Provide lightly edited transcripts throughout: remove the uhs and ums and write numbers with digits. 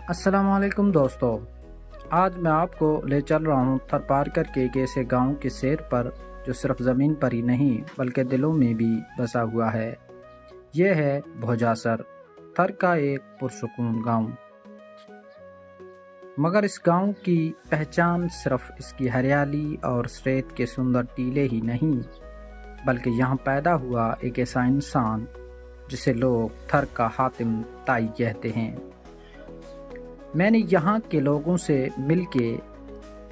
अस्सलामुअलैकुम दोस्तों, आज मैं आपको ले चल रहा हूँ थरपारकर के एक ऐसे गांव के सैर पर जो सिर्फ ज़मीन पर ही नहीं बल्कि दिलों में भी बसा हुआ है। ये है भोजासर, थर का एक पुरसुकून गांव। मगर इस गांव की पहचान सिर्फ इसकी हरियाली और रेत के सुंदर टीले ही नहीं, बल्कि यहाँ पैदा हुआ एक ऐसा इंसान जिसे लोग थर का हातिम ताई कहते हैं। मैंने यहाँ के लोगों से मिलके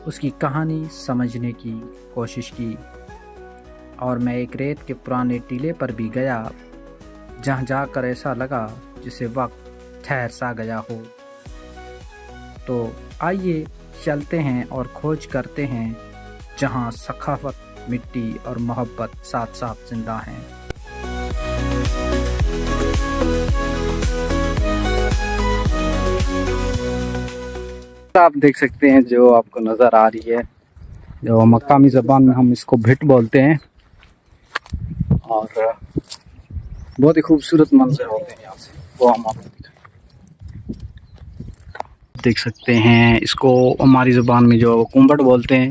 उसकी कहानी समझने की कोशिश की और मैं एक रेत के पुराने टीले पर भी गया, जहाँ जाकर ऐसा लगा जिसे वक्त ठहर सा गया हो। तो आइए चलते हैं और खोज करते हैं जहाँ सखावत, मिट्टी और मोहब्बत साथ साथ जिंदा हैं। आप देख सकते हैं जो आपको नज़र आ रही है, जो मकामी ज़बान में हम इसको भिट बोलते हैं और बहुत ही खूबसूरत मंजर होते हैं यहाँ से, वो हम आपको देख सकते हैं। इसको हमारी ज़बान में जो कुंबड़ बोलते हैं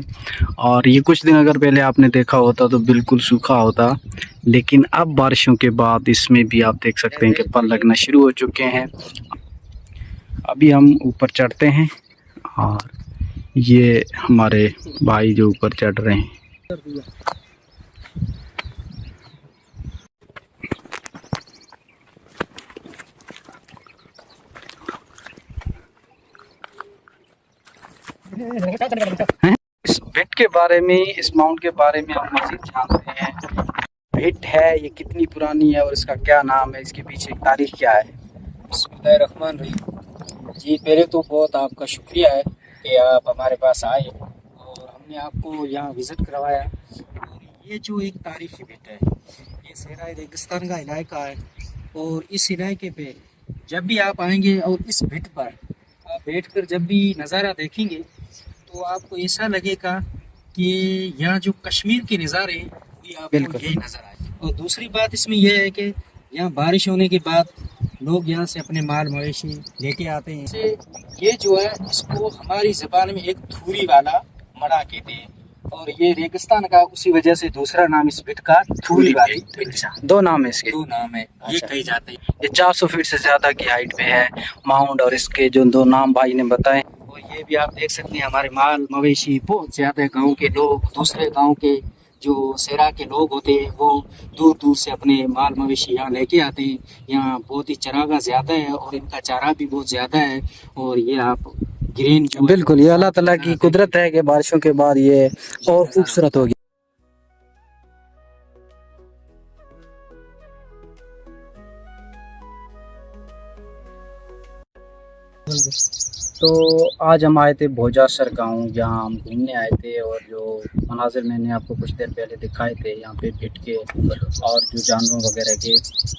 और ये कुछ दिन अगर पहले आपने देखा होता तो बिल्कुल सूखा होता, लेकिन अब बारिशों के बाद इसमें भी आप देख सकते हैं कि फल लगना शुरू हो चुके हैं। अभी हम ऊपर चढ़ते हैं और ये हमारे भाई जो ऊपर चढ़ रहे हैं। इस भिट के बारे में, इस माउंट के बारे में हम मज़ीद जानते हैं। भिट है, ये कितनी पुरानी है और इसका क्या नाम है, इसके पीछे की तारीख क्या है? बिस्मिल्लाहिर्रहमानिर्रहीम। जी, पहले तो बहुत आपका शुक्रिया है कि आप हमारे पास आए और हमने आपको यहाँ विज़िट करवाया। और ये जो एक तारीखी भिट है, ये सहरा रेगिस्तान का इलाका है और इस इलाके पे जब भी आप आएंगे और इस भिट पर आप बैठकर जब भी नज़ारा देखेंगे तो आपको ऐसा लगेगा कि यहाँ जो कश्मीर के नज़ारे हैं वही आपको यही नज़र आए। और दूसरी बात इसमें यह है कि यहाँ बारिश होने के बाद लोग यहाँ से अपने माल मवेशी लेके आते हैं। से ये जो है इसको हमारी ज़बान में एक थूरी वाला मड़ा कहते हैं और ये रेगिस्तान का उसी वजह से दूसरा नाम इस भिट का थूरी वाली। दो नाम है इसके? दो नाम है, ये कही जाते हैं। ये 400 फीट से ज़्यादा की हाइट पे है माउंट, और इसके जो दो नाम भाई ने बताए, और ये भी आप देख सकते हैं हमारे माल मवेशी बहुत ज़्यादा गाँव के लोग, दूसरे गाँव के जो सेरा के लोग होते हैं वो दूर दूर से अपने माल मवेशी यहाँ लेके आते हैं। यहाँ बहुत ही चरागा ज़्यादा है और इनका चारा भी बहुत ज़्यादा है। और ये आप ग्रीन जो बिल्कुल, ये अल्लाह ताला की कुदरत है कि बारिशों के बाद ये और खूबसूरत होगी। तो आज हम आए थे भोजासर गांव, जहां हम घूमने आए थे और जो मनाजिर मैंने आपको कुछ देर पहले दिखाए थे यहाँ पे भिट के और जो जानवर वगैरह के,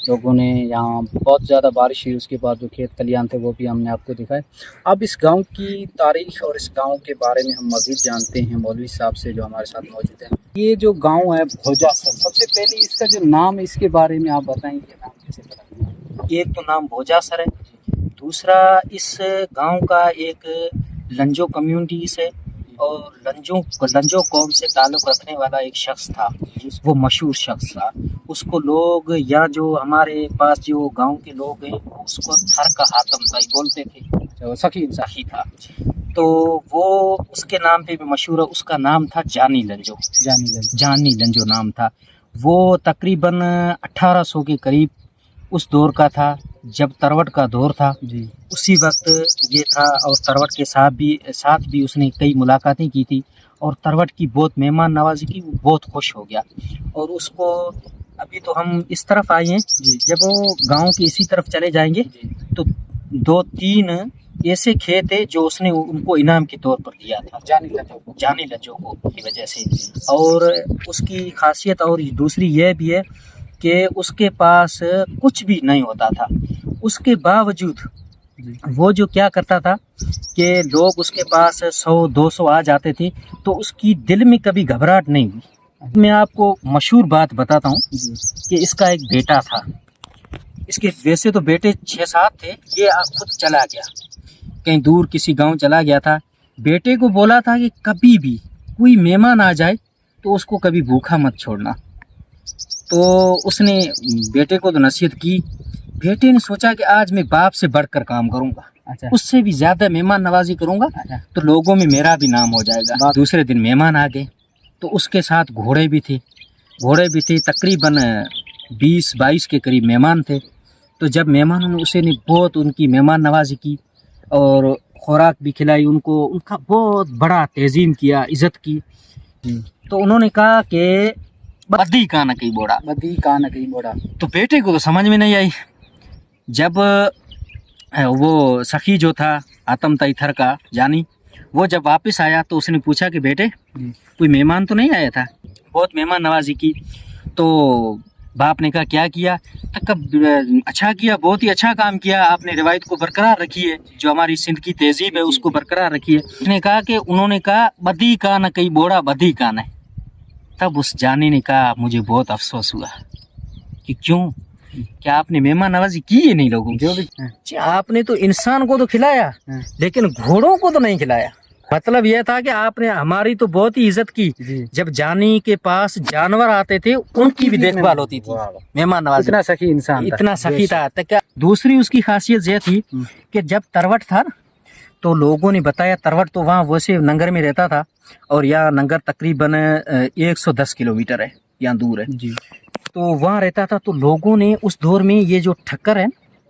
लोगों ने यहाँ बहुत ज़्यादा बारिश हुई, उसके बाद जो खेत खलियान थे वो भी हमने आपको दिखाए। अब इस गांव की तारीख और इस गांव के बारे में हम मज़ीद जानते हैं मौलवी साहब से जो हमारे साथ मौजूद हैं। ये जो गाँव है भोजासर, सबसे पहले इसका जो नाम है इसके बारे में आप बताएँगे, नाम कैसे पड़ा? एक तो नाम भोजासर है, दूसरा इस गांव का एक लंजो कम्युनिटी से और लंजो कौम से ताल्लुक़ रखने वाला एक शख्स था, वो मशहूर शख्स था। उसको लोग या जो हमारे पास जो गांव के लोग हैं उसको थर का हातम ताई बोलते थे, सखी था। तो वो उसके नाम पे भी मशहूर है। उसका नाम था जानी लंजो नाम था। वो तकरीबन 1800 के करीब उस दौर का था जब तरवट का दौर था जी। उसी वक्त ये था और तरवट के साथ भी उसने कई मुलाकातें की थी और तरवट की बहुत मेहमान नवाजी की, वो बहुत खुश हो गया। और उसको अभी तो हम इस तरफ आए हैं, जब वो गांव की इसी तरफ चले जाएंगे तो 2-3 ऐसे खेत है जो उसने उनको इनाम के तौर पर दिया था जानी लंजो को की वजह से। और उसकी खासियत और दूसरी यह भी है कि उसके पास कुछ भी नहीं होता था, उसके बावजूद वो जो क्या करता था कि लोग उसके पास 100-200 आ जाते थे तो उसकी दिल में कभी घबराहट नहीं हुई। मैं आपको मशहूर बात बताता हूँ कि इसका एक बेटा था। इसके वैसे तो बेटे 6-7 थे, ये खुद चला गया। कहीं दूर किसी गांव चला गया था, बेटे को बोला था कि कभी भी कोई मेहमान आ जाए तो उसको कभी भूखा मत छोड़ना। तो उसने बेटे को तो नसीहत की, बेटे ने सोचा कि आज मैं बाप से बढ़कर काम करूंगा, अच्छा उससे भी ज्यादा मेहमान नवाजी करूंगा अच्छा तो लोगों में मेरा भी नाम हो जाएगा। दूसरे दिन मेहमान आ गए तो उसके साथ घोड़े भी थे, तकरीबन 20-22 के करीब मेहमान थे। तो जब मेहमानों ने उसे बहुत उनकी मेहमान नवाजी की और खुराक भी खिलाई उनको, उनका बहुत बड़ा तज़ीम किया, इज़्ज़त की। तो उन्होंने कहा कि बदी का न कहीं बोड़ा, बदी का न कहीं बोड़ा। तो बेटे को तो समझ में नहीं आई। जब वो सखी जो था आतम तैथर का जानी, वो जब वापस आया तो उसने पूछा कि बेटे कोई मेहमान तो नहीं आया था? बहुत मेहमान नवाजी की। तो बाप ने कहा क्या किया? तब अच्छा किया, बहुत ही अच्छा काम किया आपने, रिवायत को बरकरार रखी है, जो हमारी सिंध की तहजीब है उसको बरकरार रखी है। उसने कहा कि उन्होंने कहा बदी का न कहीं बोड़ा, बदी का न। तब उस जानी ने कहा मुझे बहुत अफसोस हुआ कि क्यों, क्या आपने मेहमान नवाजी की है नहीं लोगों जो भी जी, आपने तो इंसान को तो खिलाया लेकिन घोड़ों को तो नहीं खिलाया। मतलब यह था कि आपने हमारी तो बहुत ही इज्जत की। जब जानी के पास जानवर आते थे उनकी भी देखभाल होती थी, मेहमान नवाजी। इतना सखी इंसान, इतना सखी था। क्या दूसरी उसकी खासियत यह थी कि जब तरवट था ना, तो लोगों ने बताया तरवट तो वहाँ वैसे नंगर में रहता था और यहाँ नंगर तकरीबन 110 किलोमीटर है, यहाँ दूर है जी। तो वहाँ रहता था। तो लोगों ने उस दौर में ये जो ठक्कर है,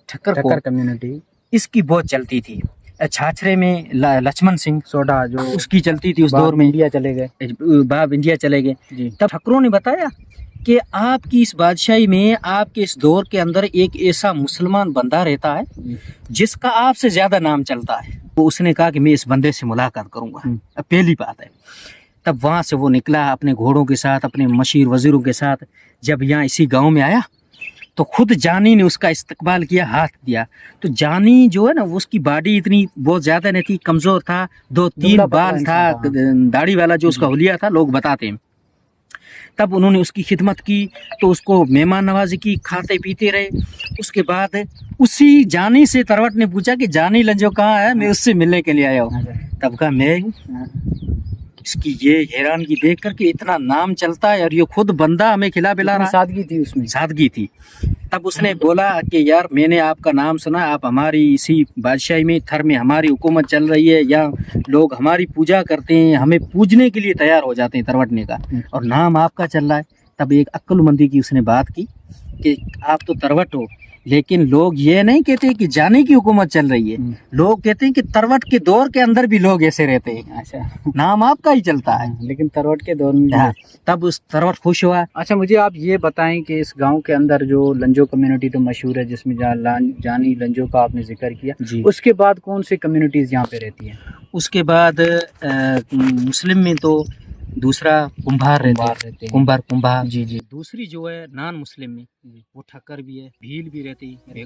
ठक्कर कम्युनिटी, इसकी बहुत चलती थी। छाछरे में लक्ष्मण सिंह सोडा जो उसकी चलती थी उस दौर में। इंडिया चले गए, बाप इंडिया चले गए। तब ठक्करों ने बताया कि आपकी इस बादशाही में, आपके इस दौर के अंदर एक ऐसा मुसलमान बंदा रहता है जिसका आपसे ज्यादा नाम चलता है। तो उसने कहा कि मैं इस बंदे से मुलाकात करूंगा। अब पहली बात है, तब वहां से वो निकला अपने घोड़ों के साथ, अपने मशीर वजीरों के साथ। जब यहाँ इसी गांव में आया तो खुद जानी ने उसका इस्तकबाल किया, हाथ दिया। तो जानी जो है ना, उसकी बॉडी इतनी बहुत ज्यादा नहीं थी, कमजोर था, 2-3 बाल था, दाढ़ी वाला जो उसका हुलिया था, लोग बताते हैं। तब उन्होंने उसकी खिदमत की, तो उसको मेहमान नवाजी की, खाते पीते रहे। उसके बाद उसी जानी से तरवट ने पूछा कि जानी लंजो कहाँ है, मैं उससे मिलने के लिए आया हूँ। तब कहा मैं हूँ। इसकी ये हैरानगी देख करके, इतना नाम चलता है और ये खुद बंदा हमें खिला पिला रहा। सादगी थी उसमें, सादगी थी। तब उसने बोला कि यार मैंने आपका नाम सुना, आप हमारी इसी बादशाही में, थर में हमारी हुकूमत चल रही है, या लोग हमारी पूजा करते हैं, हमें पूजने के लिए तैयार हो जाते हैं, तरवट ने कहा, और नाम आपका चल रहा है। तब एक अक्लमंदी की उसने बात की कि आप तो तरवट हो, लेकिन लोग ये नहीं कहते कि जाने की हुकूमत चल रही है, लोग कहते हैं कि तरवट के दौर के अंदर भी लोग ऐसे रहते हैं। अच्छा, नाम आपका ही चलता है, लेकिन तरवट के दौर में। हाँ, तब उस तरवट खुश हुआ। अच्छा, मुझे आप ये बताएं कि इस गांव के अंदर जो लंजो कम्युनिटी तो मशहूर है, जिसमें जानी लंजो का आपने जिक्र किया जी, उसके बाद कौन सी कम्युनिटीज यहाँ पे रहती हैं? उसके बाद मुस्लिम में तो दूसरा कुंभार रहते हैं, कुंभार जी जी। दूसरी जो है नॉन मुस्लिम में वो ठक्कर भी है, भील भी रहती है।